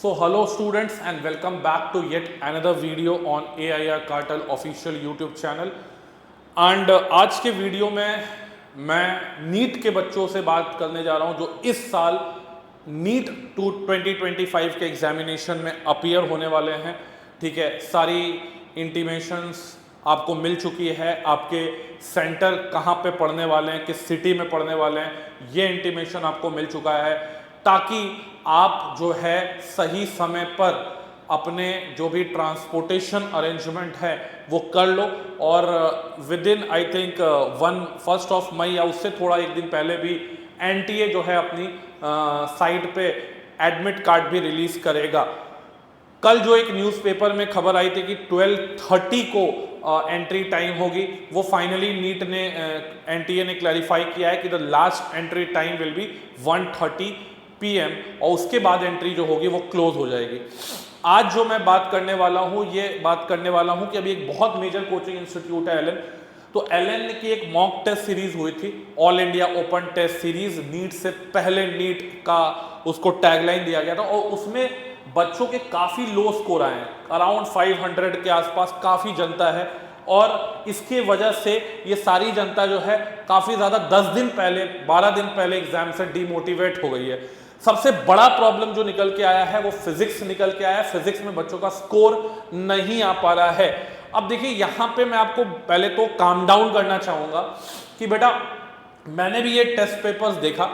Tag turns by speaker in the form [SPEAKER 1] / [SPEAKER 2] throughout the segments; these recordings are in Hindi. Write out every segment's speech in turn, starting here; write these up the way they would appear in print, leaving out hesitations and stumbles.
[SPEAKER 1] So hello students and welcome back to yet another video on AIR Cartel official YouTube channel and आज के वीडियो में मैं नीट के बच्चों से बात करने जा रहा हूं जो इस साल नीट 2025 के एग्जामिनेशन में अपीयर होने वाले हैं। ठीक है, सारी इंटीमेशंस आपको मिल चुकी है, आपके सेंटर कहां पे पढ़ने वाले हैं, किस सिटी में पढ़ने वाले हैं, ये इंटीमेशन आपको मिल चुका है ताकि आप जो है सही समय पर अपने जो भी ट्रांसपोर्टेशन अरेंजमेंट है वो कर लो और विद इन आई थिंक 1 मई या उससे थोड़ा एक दिन पहले भी एनटीए जो है अपनी साइट पे एडमिट कार्ड भी रिलीज करेगा। कल जो एक न्यूज़पेपर में खबर आई थी कि 12:30 को एंट्री टाइम होगी, वो फाइनली नीट ने एनटीए ने क्लैरिफाई किया है कि the last entry time will be 1:30 PM और उसके बाद एंट्री जो होगी वो क्लोज हो जाएगी। आज जो मैं बात करने वाला हूँ ये बात करने वाला हूँ कि अभी एक बहुत मेजर कोचिंग इंस्टीट्यूट है एलन, तो एलन की एक मॉक टेस्ट सीरीज हुई थी, all India open test series, NEET से पहले नीट का उसको टैगलाइन दिया गया था और उसमें बच्चों के काफ़ी लो स्कोर आए हैं, अराउंड 500 के आसपास काफ़ी जनता है और इसके वजह से ये सारी जनता जो है काफ़ी ज़्यादा 10 दिन पहले 12 दिन पहले एग्जाम से डिमोटिवेट हो गई है। सबसे बड़ा प्रॉब्लम जो निकल के आया है वो फिजिक्स निकल के आया है, फिजिक्स में बच्चों का स्कोर नहीं आ पा रहा है। अब देखिए यहाँ पे मैं आपको पहले तो काम डाउन करना चाहूँगा कि बेटा मैंने भी ये टेस्ट पेपर्स देखा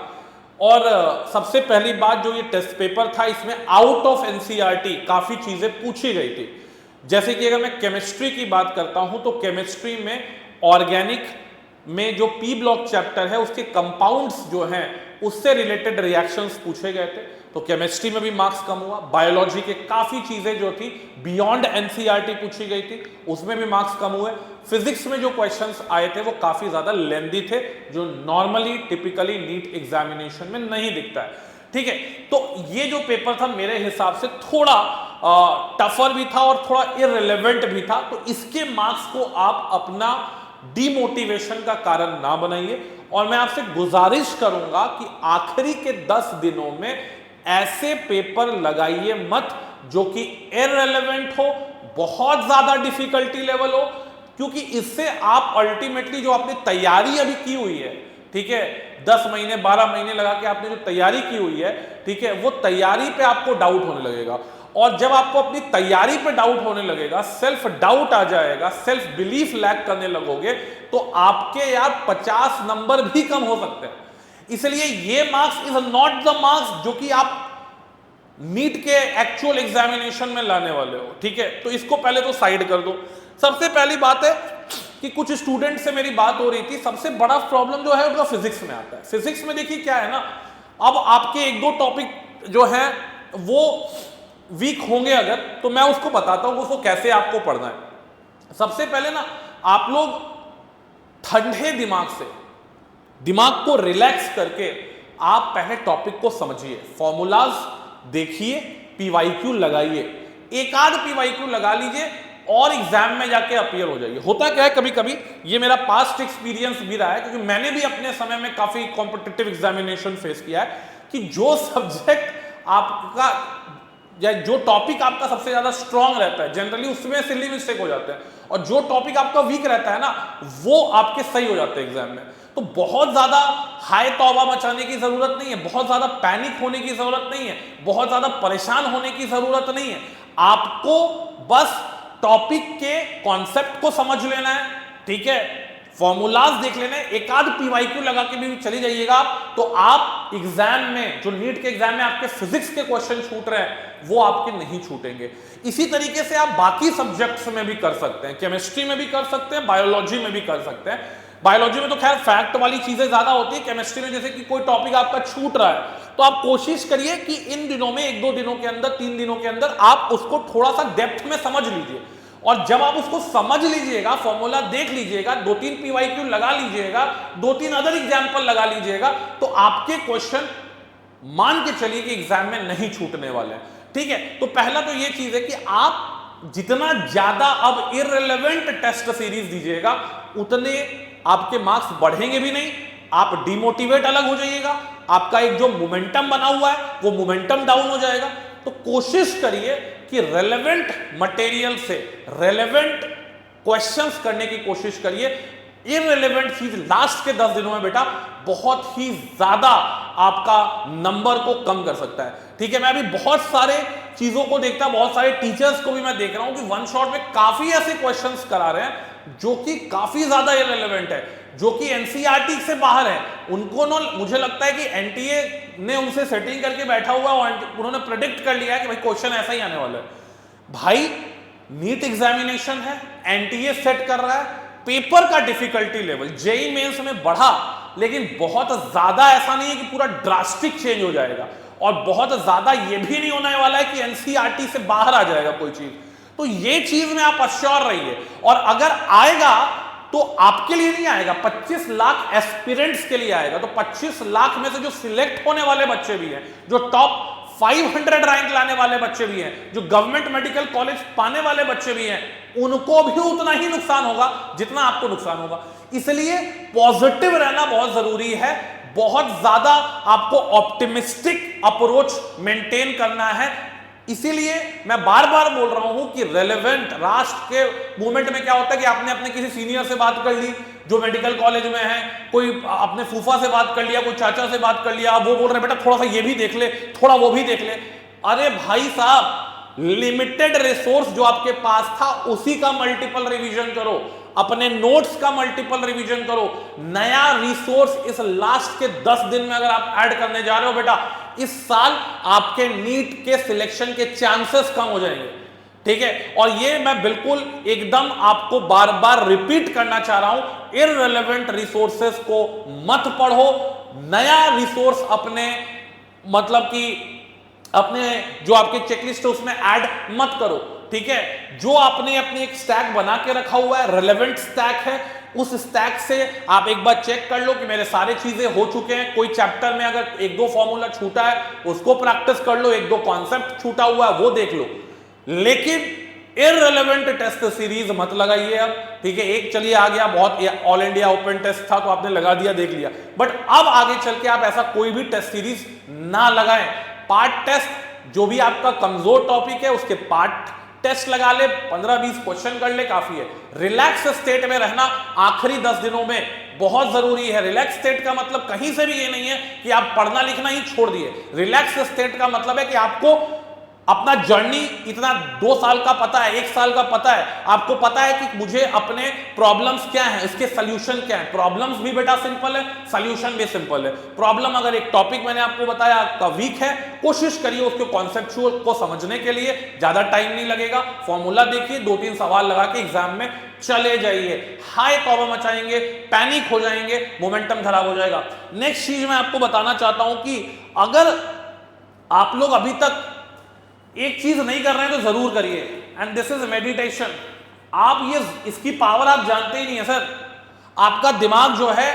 [SPEAKER 1] और सबसे पहली बात जो ये टेस्ट पेपर था इसमें आउट ऑफ एनसीईआरटी काफ़ी चीज़ें पूछी गई थी। जैसे कि अगर मैं केमिस्ट्री की बात करता हूँ तो केमिस्ट्री में ऑर्गेनिक में जो पी ब्लॉक चैप्टर है उसके कंपाउंड्स जो हैं उससे रिलेटेड रिएक्शंस पूछे गए थे, तो केमिस्ट्री में भी मार्क्स कम हुआ। बायोलॉजी के काफ़ी चीज़ें जो थी बियॉन्ड एनसीईआरटी पूछी गई थी, उसमें भी मार्क्स कम हुए। फिजिक्स में जो क्वेश्चंस आए थे वो काफ़ी ज़्यादा लेंदी थे, जो नॉर्मली टिपिकली नीट एग्जामिनेशन में नहीं दिखता है। ठीक है, तो ये जो पेपर था मेरे हिसाब से थोड़ा टफर भी था और थोड़ा इररिलेवेंट भी था, तो इसके मार्क्स को आप अपना डिमोटिवेशन का कारण ना बनाइए और मैं आपसे गुजारिश करूंगा कि आखिरी के 10 दिनों में ऐसे पेपर लगाइए मत जो कि इररिलेवेंट हो, बहुत ज्यादा डिफिकल्टी लेवल हो, क्योंकि इससे आप अल्टीमेटली जो आपने तैयारी अभी की हुई है, ठीक है, 10 महीने 12 महीने लगा के आपने जो तैयारी की हुई है, ठीक है, वो तैयारी पे आपको डाउट होने लगेगा और जब आपको अपनी तैयारी पे डाउट होने लगेगा, सेल्फ डाउट आ जाएगा, सेल्फ बिलीफ लैक करने लगोगे तो आपके यार 50 नंबर भी कम हो सकते हैं। इसलिए ये marks is not the marks जो कि आप नीट के एक्चुअल एग्जामिनेशन में लाने वाले हो। ठीक है, तो इसको पहले तो साइड कर दो। सबसे पहली बात है कि कुछ स्टूडेंट से मेरी बात हो रही थी, सबसे बड़ा प्रॉब्लम जो है उनका फिजिक्स में आता है। फिजिक्स में देखिए क्या है ना, अब आपके एक दो टॉपिक जो है वो वीक होंगे अगर, तो मैं उसको बताता हूं उसको कैसे आपको पढ़ना है। सबसे पहले ना आप लोग ठंडे दिमाग से, दिमाग को रिलैक्स करके आप पहले टॉपिक को समझिए, फॉर्मूलाज देखिए, पीवाईक्यू लगाइए, एक आध पीवाईक्यू लगा लीजिए और एग्जाम में जाके अपीयर हो जाइए। होता क्या है कभी कभी, ये मेरा पास्ट एक्सपीरियंस भी रहा है क्योंकि मैंने भी अपने समय में काफी कॉम्पिटिटिव एग्जामिनेशन फेस किया है कि जो सब्जेक्ट आपका या जो टॉपिक आपका सबसे ज्यादा स्ट्रांग रहता है जनरली उसमें सिली मिस्टेक हो जाते हैं और जो टॉपिक आपका वीक रहता है ना वो आपके सही हो जाते हैं एग्जाम में। तो बहुत ज्यादा हाय तौबा मचाने की जरूरत नहीं है, बहुत ज्यादा पैनिक होने की जरूरत नहीं है, बहुत ज्यादा परेशान होने की जरूरत नहीं है। आपको बस टॉपिक के कॉन्सेप्ट को समझ लेना है, ठीक है, फॉर्मूलाज देख लेने, एक आध पीवाईक्यू लगा के भी चली जाइएगा तो आप एग्जाम में जो नीट के एग्जाम में आपके फिजिक्स के क्वेश्चन छूट रहे हैं वो आपके नहीं छूटेंगे। इसी तरीके से आप बाकी सब्जेक्ट्स में भी कर सकते हैं, केमिस्ट्री में भी कर सकते हैं, बायोलॉजी में भी कर सकते हैं। बायोलॉजी में तो खैर फैक्ट वाली चीजें ज्यादा होती है, केमिस्ट्री में जैसे कि कोई टॉपिक आपका छूट रहा है तो आप कोशिश करिए कि इन दिनों में 1-2 दिनों के अंदर 3 दिनों के अंदर आप उसको थोड़ा सा डेप्थ में समझ लीजिए और जब आप उसको समझ लीजिएगा, फॉर्मूला देख लीजिएगा, 2-3 पीवाईक्यू लगा लीजिएगा, 2-3 अदर एग्जाम्पल लगा लीजिएगा तो आपके क्वेश्चन मान के चलिए कि एग्जाम में नहीं छूटने वाले हैं। ठीक है, तो पहला तो ये चीज है कि आप जितना ज्यादा अब इररिलेवेंट टेस्ट सीरीज दीजिएगा उतने आपके मार्क्स बढ़ेंगे भी नहीं, आप डिमोटिवेट अलग हो जाइएगा, आपका एक जो मोमेंटम बना हुआ है वो मोमेंटम डाउन हो जाएगा। तो कोशिश करिए कि रेलेवेंट मटेरियल से रेलेवेंट क्वेश्चंस करने की कोशिश करिए। इररिलेवेंट चीज लास्ट के 10 दिनों में बेटा बहुत ही ज्यादा आपका नंबर को कम कर सकता है। ठीक है, मैं अभी बहुत सारे चीजों को देखता, बहुत सारे टीचर्स को भी मैं देख रहा हूं कि वन शॉट में काफी ऐसे क्वेश्चंस करा रहे हैं जो कि काफी ज्यादा इररिलेवेंट है, जो कि एनसीईआरटी से बाहर है। उनको ना मुझे लगता है कि एनटीए ने उनसे सेटिंग करके बैठा हुआ और उन्होंने प्रेडिक्ट कर लिया है कि भाई क्वेश्चन ऐसा ही आने वाला है। भाई नीट एग्जामिनेशन है, एनटीए सेट कर रहा है, पेपर का डिफिकल्टी लेवल जेईई मेंस में बढ़ा, लेकिन बहुत ज्यादा ऐसा नहीं है कि पूरा ड्रास्टिक चेंज हो जाएगा, और बहुत ज्यादा ये भी नहीं होने वाला है कि एनसीईआरटी से बाहर आ जाएगा कोई चीज। तो ये चीज में आप अश्योर रहिए, और अगर आएगा तो आपके लिए नहीं आएगा, 25 लाख एस्पिरेंट्स के लिए आएगा। तो 25 लाख में से जो सिलेक्ट होने वाले बच्चे भी हैं, जो टॉप 500 रैंक लाने वाले बच्चे भी हैं, जो गवर्नमेंट मेडिकल कॉलेज पाने वाले बच्चे भी हैं, उनको भी उतना ही नुकसान होगा जितना आपको नुकसान होगा। इसलिए पॉजिटिव रहना बहुत जरूरी है, बहुत ज्यादा आपको ऑप्टिमिस्टिक अप्रोच मेंटेन करना है। इसीलिए मैं बार बार बोल रहा हूं कि रेलेवेंट राष्ट्र के मूवमेंट में क्या होता है कि आपने अपने किसी सीनियर से बात कर ली जो मेडिकल कॉलेज में है, कोई अपने फूफा से बात कर लिया, कोई चाचा से बात कर लिया, वो बोल रहे बेटा थोड़ा सा ये भी देख ले, थोड़ा वो भी देख ले। अरे भाई साहब, लिमिटेड रिसोर्स जो आपके पास था उसी का मल्टीपल रिवीजन करो, अपने नोट्स का मल्टीपल रिवीजन करो। नया रिसोर्स इस लास्ट के 10 दिन में अगर आप ऐड करने जा रहे हो बेटा, इस साल आपके नीट के सिलेक्शन के चांसेस कम हो जाएंगे। ठीक है, और ये मैं बिल्कुल एकदम आपको बार बार रिपीट करना चाह रहा हूं, इररिलेवेंट रिसोर्सेस को मत पढ़ो, नया रिसोर्स अपने मतलब कि अपने जो आपके चेकलिस्ट है उसमें ऐड मत करो। ठीक है, जो आपने अपनी एक स्टैक बना के रखा हुआ है, रेलेवेंट स्टैक है, उस स्टैक से आप एक बार चेक कर लो कि मेरे सारे चीजें हो चुके हैं। कोई चैप्टर में अगर 1-2 फॉर्मूला छूटा है उसको प्रैक्टिस कर लो, 1-2 कॉन्सेप्ट छूटा हुआ है वो देख लो, लेकिन इररिलेवेंट टेस्ट सीरीज मत लगाइए अब। ठीक है, एक चलिए आ गया, बहुत ऑल इंडिया ओपन टेस्ट था तो आपने लगा दिया, देख लिया, बट अब आगे चल के आप ऐसा कोई भी टेस्ट सीरीज ना लगाएं। पार्ट टेस्ट जो भी आपका कमजोर टॉपिक है उसके पार्ट टेस्ट लगा ले, 15-20 क्वेश्चन कर ले, काफी है। रिलैक्स स्टेट में रहना आखिरी 10 दिनों में बहुत जरूरी है। रिलैक्स स्टेट का मतलब कहीं से भी ये नहीं है कि आप पढ़ना लिखना ही छोड़ दिए। रिलैक्स स्टेट का मतलब है कि आपको अपना जर्नी इतना 2 साल का पता है, 1 साल का पता है, आपको पता है कि मुझे अपने प्रॉब्लम्स क्या हैं, इसके सॉल्यूशन क्या है। प्रॉब्लम्स भी बेटा सिंपल है, सॉल्यूशन भी सिंपल है। प्रॉब्लम अगर एक टॉपिक मैंने आपको बताया आपका वीक है, कोशिश करिए उसके कॉन्सेप्चुअल को समझने के लिए, ज्यादा टाइम नहीं लगेगा। फॉर्मूला देखिए, 2-3 सवाल लगा के एग्जाम में चले जाइए। हाई तौबा मचाएंगे, पैनिक हो जाएंगे, मोमेंटम खराब हो जाएगा। नेक्स्ट चीज मैं आपको बताना चाहता हूं कि अगर आप लोग अभी तक एक चीज नहीं कर रहे हैं तो जरूर करिए, एंड दिस इज मेडिटेशन। आप ये इसकी पावर आप जानते ही नहीं है सर। आपका दिमाग जो है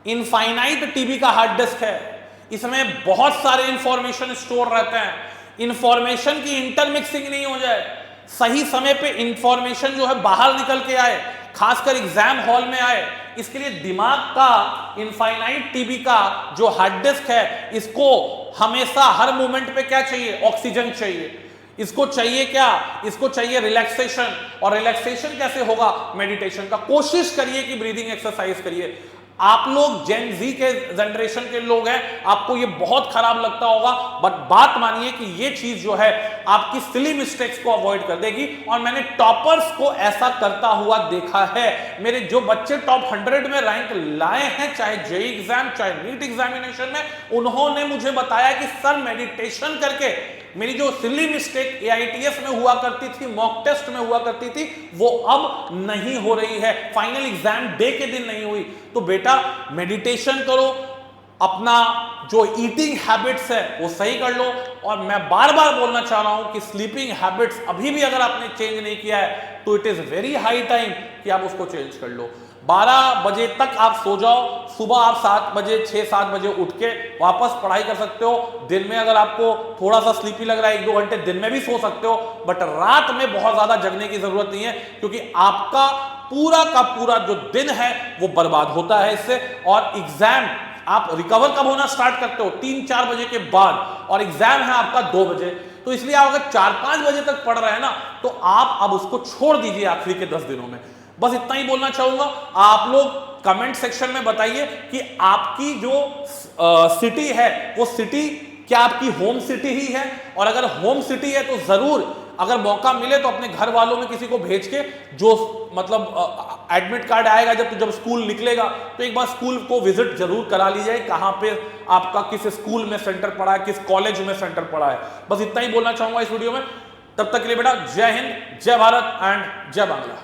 [SPEAKER 1] इनफाइनाइट टीबी का हार्ड डिस्क है, इसमें बहुत सारे इंफॉर्मेशन स्टोर रहते हैं। इंफॉर्मेशन की इंटरमिक्सिंग नहीं हो जाए, सही समय पे इंफॉर्मेशन जो है बाहर निकल के आए, खासकर एग्जाम हॉल में आए, इसके लिए दिमाग का इनफाइनाइट टीबी का जो हार्ड डिस्क है, इसको हमेशा हर मोमेंट पे क्या चाहिए? ऑक्सीजन चाहिए। इसको चाहिए क्या? इसको चाहिए रिलैक्सेशन। और रिलैक्सेशन कैसे होगा? मेडिटेशन का। कोशिश करिए कि ब्रीदिंग एक्सरसाइज करिए। आप लोग जेन जी के जनरेशन के लोग हैं, आपको ये बहुत खराब लगता होगा, बट बात मानिए कि ये चीज जो है आपकी सिली मिस्टेक्स को अवॉइड कर देगी। और मैंने टॉपर्स को ऐसा करता हुआ देखा है। मेरे जो बच्चे टॉप 100 में रैंक लाए हैं, चाहे जेईई एग्जाम चाहे नीट एग्जामिनेशन में, उन्होंने मुझे बताया कि सर मेडिटेशन करके मेरी जो सिली मिस्टेक एआईटीएस में हुआ करती थी, मॉक टेस्ट में हुआ करती थी, वो अब नहीं हो रही है, फाइनल एग्जाम डे के दिन नहीं हुई। तो बेटा मेडिटेशन करो, अपना जो ईटिंग हैबिट्स है वो सही कर लो। और मैं बार बार बोलना चाह रहा हूं कि स्लीपिंग हैबिट्स अभी भी अगर आपने चेंज नहीं किया है तो it is very high time कि आप उसको चेंज कर लो। 12 बजे तक आप सो जाओ, सुबह आप 7 बजे 6-7 बजे उठ के वापस पढ़ाई कर सकते हो। दिन में अगर आपको थोड़ा सा स्लीपी लग रहा है 1-2 घंटे दिन में भी सो सकते हो, बट रात में बहुत ज्यादा जगने की जरूरत नहीं है, क्योंकि आपका पूरा का पूरा जो दिन है वो बर्बाद होता है इससे। और एग्जाम आप रिकवर कब होना स्टार्ट करते हो? 3-4 बजे के बाद, और एग्जाम है आपका 2 बजे। तो इसलिए आप अगर 4-5 बजे तक पढ़ रहे हैं ना, तो आप अब उसको छोड़ दीजिए आखिरी के 10 दिनों में। बस इतना ही बोलना चाहूंगा। आप लोग कमेंट सेक्शन में बताइए कि आपकी जो सिटी है वो सिटी क्या आपकी होम सिटी ही है, और अगर होम सिटी है तो जरूर अगर मौका मिले तो अपने घर वालों में किसी को भेज के, जो मतलब एडमिट कार्ड आएगा जब स्कूल निकलेगा, तो एक बार स्कूल को विजिट जरूर करा लीजिए, कहां पे आपका किस स्कूल में सेंटर पड़ा है, किस कॉलेज में सेंटर पड़ा है। बस इतना ही बोलना चाहूंगा इस वीडियो में। तब तक के लिए बेटा जय हिंद, जय भारत एंड जय बांग्ला।